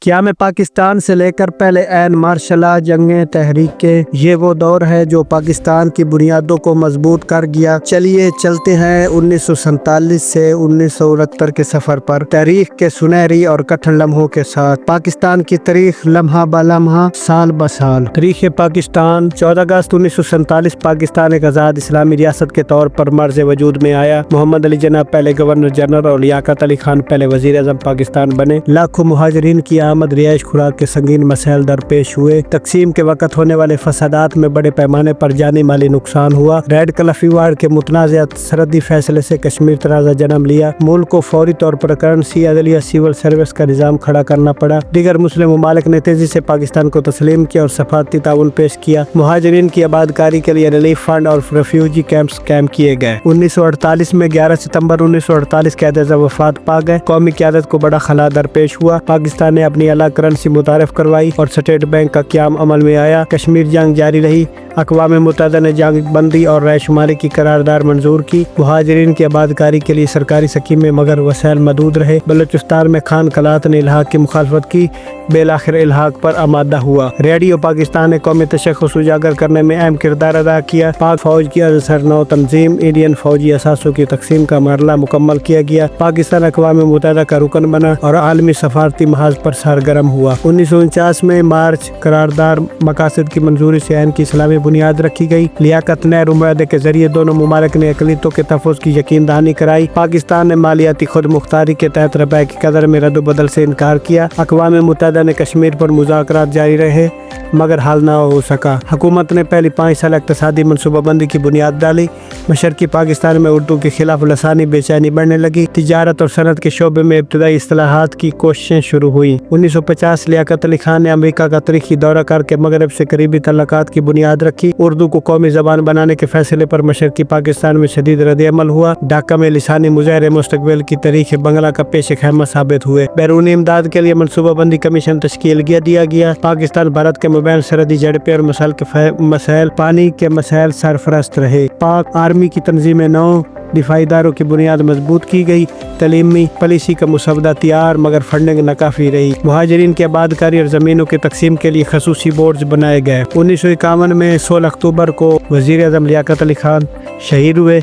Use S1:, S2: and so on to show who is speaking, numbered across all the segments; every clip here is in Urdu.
S1: قیام پاکستان سے لے کر پہلے عین مارشل لا جنگیں تحریک کے یہ وہ دور ہے جو پاکستان کی بنیادوں کو مضبوط کر گیا۔ چلیے چلتے ہیں 1947 سے 1969 کے سفر پر، تاریخ کے سنہری اور کٹھن لمحوں کے ساتھ۔ پاکستان کی تاریخ لمحہ بہ لمحہ، سال بہ سال۔ تاریخ پاکستان 14 اگست 1947 پاکستان ایک آزاد اسلامی ریاست کے طور پر مرز وجود میں آیا۔ محمد علی جناح پہلے گورنر جنرل اور لیاقت علی خان پہلے وزیر اعظم پاکستان بنے۔ لاکھوں مہاجرین کی آمد، رہائش، خوراک کے سنگین مسائل درپیش ہوئے۔ تقسیم کے وقت ہونے والے فسادات میں بڑے پیمانے پر جانی مالی نقصان ہوا۔ ریڈ کلف ایوارڈ کے متنازع سرحدی فیصلے سے کشمیر تنازع جنم لیا۔ ملک کو فوری طور پر کرنسی، عدلیہ، سول سروس کا نظام کھڑا کرنا پڑا۔ دیگر مسلم ممالک نے تیزی سے پاکستان کو تسلیم کیا اور سفارتی تعاون پیش کیا۔ مہاجرین کی آبادکاری کے لیے ریلیف فنڈ اور ریفیوجی کیمپس قائم کیے گئے۔ 1948 میں 11 ستمبر 1948 قائد اعظم وفات پا گئے۔ قومی قیادت کو بڑا خلا درپیش ہوا۔ پاکستان نے اپنی الگ کرنسی متعارف کروائی اور اسٹیٹ بینک کا قیام عمل میں آیا۔ کشمیر جنگ جاری رہی۔ اقوام متحدہ نے جنگ بندی اور رائے شماری کی قرارداد منظور کی۔ مہاجرین کی آبادکاری کے لیے سرکاری اسکیمیں مگر وسائل محدود رہے۔ بلوچستان میں خان قلات نے الحاق کی مخالفت کی، بالآخر الحاق پر آمادہ ہوا۔ ریڈیو پاکستان نے قومی تشخص اجاگر کرنے میں اہم کردار ادا کیا۔ پاک فوج کی عنصر نو تنظیم، انڈین فوجی اثاثوں کی تقسیم کا مرحلہ مکمل کیا گیا۔ پاکستان اقوام متحدہ کا رکن بنا اور عالمی سفارتی محاذ پر سرگرم ہوا۔ 1949 میں مارچ قرارداد مقاصد کی منظوری سے عین کی اسلامی بنیاد رکھی گئی۔ لیاقت نہرو معاہدے کے ذریعے دونوں ممالک نے اقلیتوں کے تحفظ کی یقین دہانی کرائی۔ پاکستان نے مالیاتی خود مختاری کے تحت روپے کی قدر میں رد و بدل سے انکار کیا۔ اقوام متحدہ نے کشمیر پر مذاکرات جاری رہے مگر حل نہ ہو سکا۔ حکومت نے پہلی 5 سال اقتصادی منصوبہ بندی کی بنیاد ڈالی۔ مشرقی پاکستان میں اردو کے خلاف لسانی بے چینی بڑھنے لگی۔ تجارت اور صنعت کے شعبے میں ابتدائی اصلاحات کی کوششیں شروع ہوئیں۔ 1950 لیاقت علی خان نے امریکہ کا تاریخی دورہ کر کے مغرب سے قریبی تعلقات کی بنیاد رکھی۔ اردو کو قومی زبان بنانے کے فیصلے پر مشرقی پاکستان میں شدید رد عمل ہوا۔ ڈھاکہ میں لسانی مظاہرے مستقبل کی تاریخ بنگلہ کا پیش خیمہ ثابت ہوئے۔ بیرونی امداد کے لیے منصوبہ بندی کمیشن تشکیل دیا گیا۔ پاکستان بھارت کے مابین سرحدی جھڑپیں اور مسائل پانی کے مسائل سرفرست رہے۔ پاک آرمی کی تنظیم نو دفاعی اداروں کی بنیاد مضبوط کی گئی۔ تعلیمی پالیسی کا مسودہ تیار مگر فنڈنگ ناکافی رہی۔ مہاجرین کی آبادکاری اور زمینوں کی تقسیم کے لیے خصوصی بورڈز بنائے گئے۔ 1951 میں 16 اکتوبر کو وزیر اعظم لیاقت علی خان شہید ہوئے۔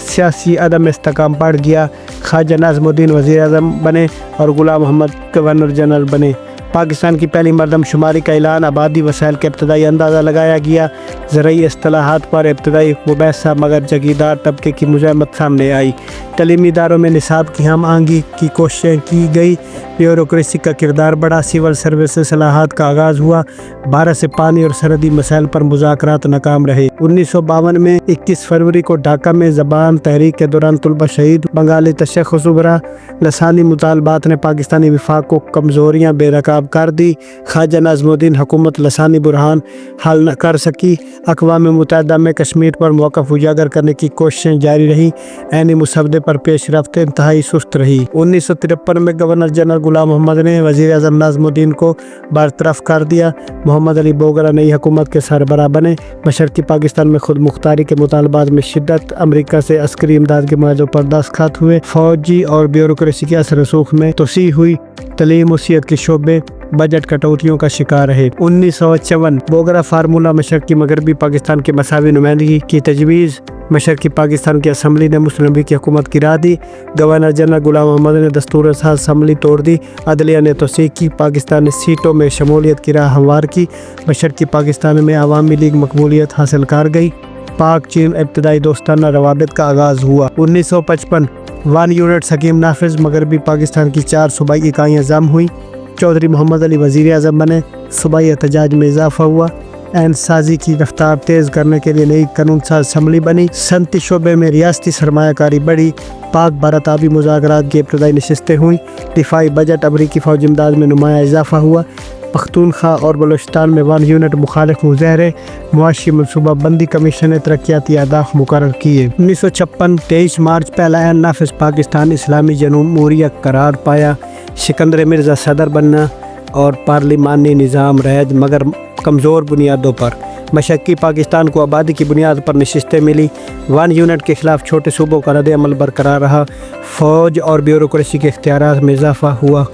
S1: سیاسی عدم استحکام بڑھ گیا۔ خواجہ نظم الدین وزیر اعظم بنے اور غلام محمد گورنر جنرل بنے۔ پاکستان کی پہلی مردم شماری کا اعلان، آبادی وسائل کا ابتدائی اندازہ لگایا گیا۔ زرعی اصطلاحات پر ابتدائی مباحثہ مگر جگیردار طبقے کی مزاحمت سامنے آئی۔ تعلیمی اداروں میں نصاب کی ہم آہنگی کی کوششیں کی گئی۔ بیوروکریسی کا کردار بڑھا۔ سول سروس اصلاحات کا آغاز ہوا۔ بھارت سے پانی اور سرحدی مسائل پر مذاکرات ناکام رہے۔ 1952 میں 21 فروری کو ڈھاکہ میں زبان تحریک کے دوران طلبہ شہید، بنگالی تشخص ابھرا۔ لسانی مطالبات نے پاکستانی وفاق کو کمزوریاں بے نقاب کر دی۔ خواجہ نظم الدین حکومت لسانی بحران حل نہ کر سکی۔ اقوام متحدہ میں کشمیر پر موقف اجاگر کرنے کی کوششیں جاری رہیں۔ عینی مسودے پر پیش رفت انتہائی سست رہی۔ 1953 میں گورنر جنرل غلام محمد نے وزیر اعظم نظم الدین کو برطرف کر دیا۔ محمد علی بوگرا نئی حکومت کے سربراہ بنے۔ مشرقی پاکستان میں خود مختاری کے مطالبات میں شدت، امریکہ سے عسکری امداد کے معاہدوں پر دستخط ہوئے۔ فوجی اور بیوروکریسی کے اثر رسوخ میں توسیع ہوئی۔ تعلیم و صحت کے شعبے بجٹ کٹوتیوں کا شکار رہے۔ 1954 بوگرا فارمولہ مشرقی مغربی پاکستان کے مساوی نمائندگی کی تجویز۔ مشرقی پاکستان کی اسمبلی نے مسلم لیگ کی حکومت گرا دی۔ گورنر جنرل غلام محمد نے دستور ساز اسمبلی توڑ دی۔ عدلیہ نے توسیع کی۔ پاکستان نے سیٹوں میں شمولیت کی راہ ہموار کی۔ مشرقی پاکستان میں عوامی لیگ مقبولیت حاصل کر گئی۔ پاک چین ابتدائی دوستانہ روابط کا آغاز ہوا۔ 1955 1 یونٹ اسکیم نافذ۔ مغربی پاکستان کی 4 صوبائی اکائیاں ضم ہوئیں۔ چودھری محمد علی وزیر اعظم بنے۔ صوبائی احتجاج میں اضافہ ہوا۔ عین سازی کی رفتار تیز کرنے کے لیے نئی قانون ساز اسمبلی بنی۔ صنعتی شعبے میں ریاستی سرمایہ کاری بڑھی۔ پاک بھارت آبی مذاکرات کی ابتدائی نشستیں ہوئیں۔ دفاعی بجٹ، امریکی فوجی امداد میں نمایاں اضافہ ہوا۔ پختونخوا اور بلوچستان میں 1 یونٹ مخالف مظاہرے۔ معاشی منصوبہ بندی کمیشن نے ترقیاتی اہداف مقرر کیے۔ 1956 23 مارچ پہلا عین نافذ پاکستان اسلامی جمہوریہ قرار پایا۔ سکندر مرزا صدر بننا اور پارلیمانی نظام رائج مگر کمزور بنیادوں پر۔ مشرقی پاکستان کو آبادی کی بنیاد پر نشستیں ملی۔ 1 یونٹ کے خلاف چھوٹے صوبوں کا رد عمل برقرار رہا۔ فوج اور بیوروکریسی کے اختیارات میں اضافہ ہوا۔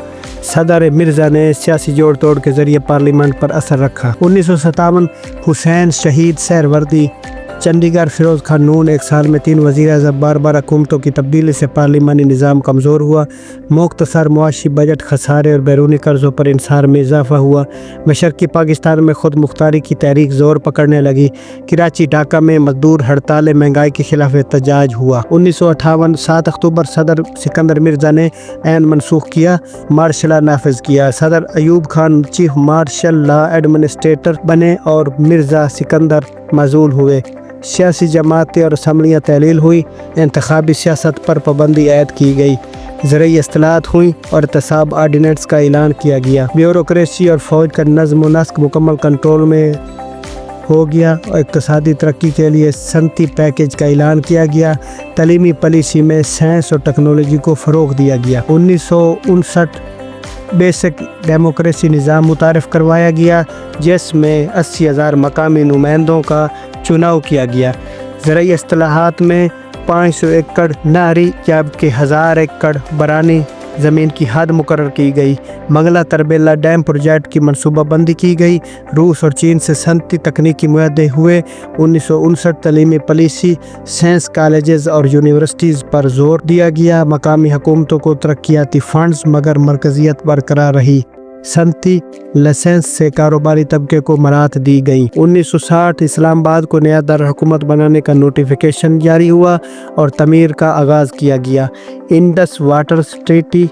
S1: صدر مرزا نے سیاسی جوڑ توڑ کے ذریعے پارلیمنٹ پر اثر رکھا۔ 1957 حسین شہید سہروردی چنڈی گڑھ فیروز خان نون 1 سال میں 3 وزیر اعظم بار بار حکومتوں کی تبدیلی سے پارلیمانی نظام کمزور ہوا، مختصر معاشی بجٹ خسارے اور بیرونی قرضوں پر انحصار میں اضافہ ہوا، مشرقی پاکستان میں خود مختاری کی تحریک زور پکڑنے لگی، کراچی ڈھاکہ میں مزدور ہڑتالیں، مہنگائی کے خلاف احتجاج ہوا۔ 1958 7 اکتوبر صدر سکندر مرزا نے عین منسوخ کیا، مارشل لا نافذ کیا، صدر Ayub Khan chief martial law administrator بنے اور مرزا سکندر معزول ہوئے، سیاسی جماعتیں اور اسمبلیاں تحلیل ہوئی، انتخابی سیاست پر پابندی عائد کی گئی، زرعی اصلاحات ہوئیں اور احتساب آرڈیننس کا اعلان کیا گیا، بیوروکریسی اور فوج کا نظم و نسق مکمل کنٹرول میں ہو گیا اور اقتصادی ترقی کے لیے صنعتی پیکیج کا اعلان کیا گیا، تعلیمی پالیسی میں سائنس اور ٹیکنالوجی کو فروغ دیا گیا۔ 1959 بیسک ڈیموکریسی نظام متعارف کروایا گیا جس میں 80,000 مقامی نمائندوں کا چناؤ کیا گیا، زرعی اصلاحات میں 500 ایکڑ نہری جبکہ 1000 ایکڑ برانی زمین کی حد مقرر کی گئی، منگلہ تربیلا ڈیم پروجیکٹ کی منصوبہ بندی کی گئی، روس اور چین سے صنعتی تکنیکی معاہدے ہوئے۔ 1959 تعلیمی پالیسی، سائنس کالجز اور یونیورسٹیز پر زور دیا گیا، مقامی حکومتوں کو ترقیاتی فنڈز مگر مرکزیت برقرار رہی، صنعتی لائسنس سے کاروباری طبقے کو مراحت دی گئیں۔ 1960 اسلام آباد کو نیا دارالحکومت بنانے کا نوٹیفیکیشن جاری ہوا اور تعمیر کا آغاز کیا گیا۔ Indus water treaty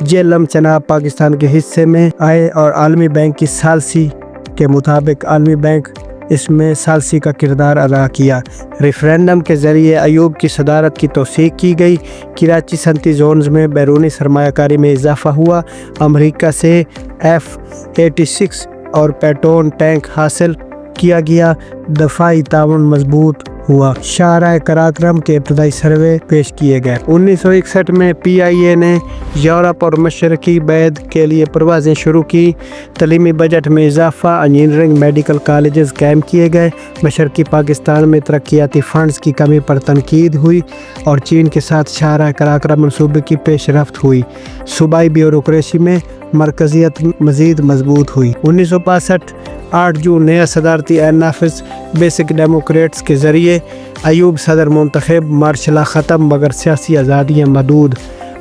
S1: Jhelum Chenab Pakistan کے حصے میں آئے اور عالمی بینک کی ثالثی کے مطابق عالمی بینک اس میں ثالثی کا کردار ادا کیا۔ ریفرینڈم کے ذریعے ایوب کی صدارت کی توثیق کی گئی، کراچی صنعتی زونز میں بیرونی سرمایہ کاری میں اضافہ ہوا، امریکہ سے F-86 اور پیٹون ٹینک حاصل کیا گیا، دفاعی تعاون مضبوط ہوا، شاہراہ قراقرم کے ابتدائی سروے پیش کیے گئے۔ 1961 میں PIA نے یورپ اور مشرقی بعد کے لیے پروازیں شروع کی، تعلیمی بجٹ میں اضافہ، انجینئرنگ میڈیکل کالجز قائم کیے گئے، مشرقی پاکستان میں ترقیاتی فنڈز کی کمی پر تنقید ہوئی اور چین کے ساتھ شاہراہ قراقرم منصوبے کی پیش رفت ہوئی، صوبائی بیوروکریسی میں مرکزیت مزید مضبوط ہوئی۔ 1962 8 جون نیا صدارتی عین نافذ، بیسک ڈیموکریٹس کے ذریعے ایوب صدر منتخب، مارشل لا ختم مگر سیاسی آزادیاں محدود،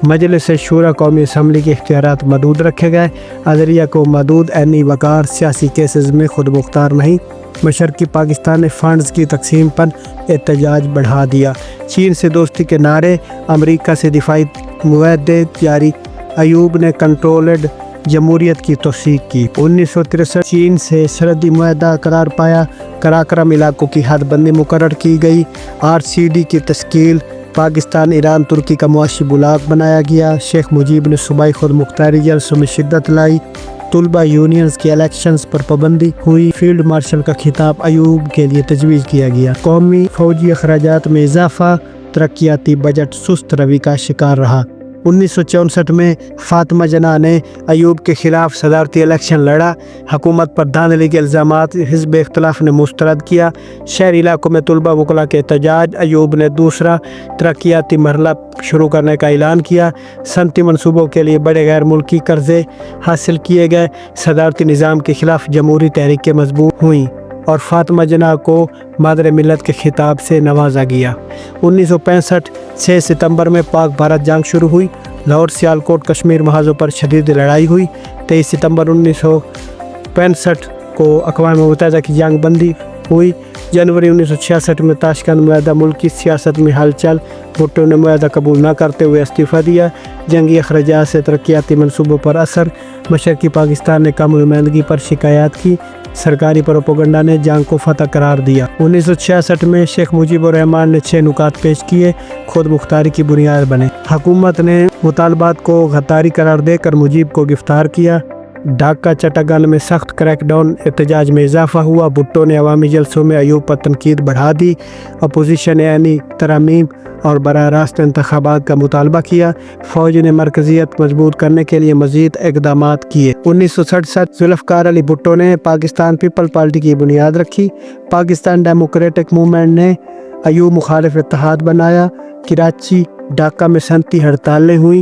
S1: مجلس شورا قومی اسمبلی کے اختیارات محدود رکھے گئے، عدلیہ کو محدود عینی وقار، سیاسی کیسز میں خود مختار نہیں، مشرقی پاکستان نے فنڈز کی تقسیم پر احتجاج بڑھا دیا، چین سے دوستی کے نعرے، امریکہ سے دفاعی معاہدے جاری، ایوب نے کنٹرولڈ جمہوریت کی توثیق کی۔ 1963 چین سے سرحدی معاہدہ قرار پایا، قراقرم علاقوں کی حد بندی مقرر کی گئی، RCD کی تشکیل، پاکستان ایران ترکی کا معاشی بلاک بنایا گیا، شیخ مجیب نے صوبائی خود مختاری جلسوں میں شدت لائی، طلبہ یونینز کے الیکشنز پر پابندی ہوئی، فیلڈ مارشل کا خطاب ایوب کے لیے تجویز کیا گیا، قومی فوجی اخراجات میں اضافہ، ترقیاتی بجٹ سست روی کا شکار رہا۔ 1964 میں فاطمہ جناح نے ایوب کے خلاف صدارتی الیکشن لڑا، حکومت پر دھاندلی کے الزامات حزب اختلاف نے مسترد کیا، شہری علاقوں میں طلبہ وکلاء کے احتجاج، ایوب نے دوسرا ترقیاتی مرحلہ شروع کرنے کا اعلان کیا، صنعتی منصوبوں کے لیے بڑے غیر ملکی قرضے حاصل کیے گئے، صدارتی نظام کے خلاف جمہوری تحریکیں مضبوط ہوئیں اور فاطمہ جناح کو مادر ملت کے خطاب سے نوازا گیا۔ 1965 6 ستمبر میں پاک بھارت جنگ شروع ہوئی، لاہور سیالکوٹ کشمیر محاذوں پر شدید لڑائی ہوئی، 23 ستمبر 1965 کو اقوام متحدہ کی جنگ بندی ہوئی، جنوری 1966 میں تاشکند معاہدہ، ملکی سیاست میں ہلچل، بھٹو نے معاہدہ قبول نہ کرتے ہوئے استعفیٰ دیا، جنگی اخراجات سے ترقیاتی منصوبوں پر اثر، مشرقی پاکستان نے کم نمائندگی پر شکایات کی، سرکاری پروپیگنڈا نے جنگ کو فتح قرار دیا۔ 1966 میں شیخ مجیب الرحمن نے 6 نکات پیش کیے، خود مختاری کی بنیاد بنے، حکومت نے مطالبات کو غداری قرار دے کر مجیب کو گرفتار کیا، ڈھاکہ چٹاگان میں سخت کریک ڈاؤن، احتجاج میں اضافہ ہوا، بھٹو نے عوامی جلسوں میں ایوب پر تنقید بڑھا دی، اپوزیشن نے عینی ترامیم اور براہ راست انتخابات کا مطالبہ کیا، فوج نے مرکزیت مضبوط کرنے کے لیے مزید اقدامات کیے۔ 1967 ذوالفقار علی بھٹو نے پاکستان پیپل پارٹی کی بنیاد رکھی، پاکستان ڈیموکریٹک موومنٹ نے ایوب مخالف اتحاد بنایا، کراچی ڈھاکہ میں صنعتی ہڑتالیں ہوئیں،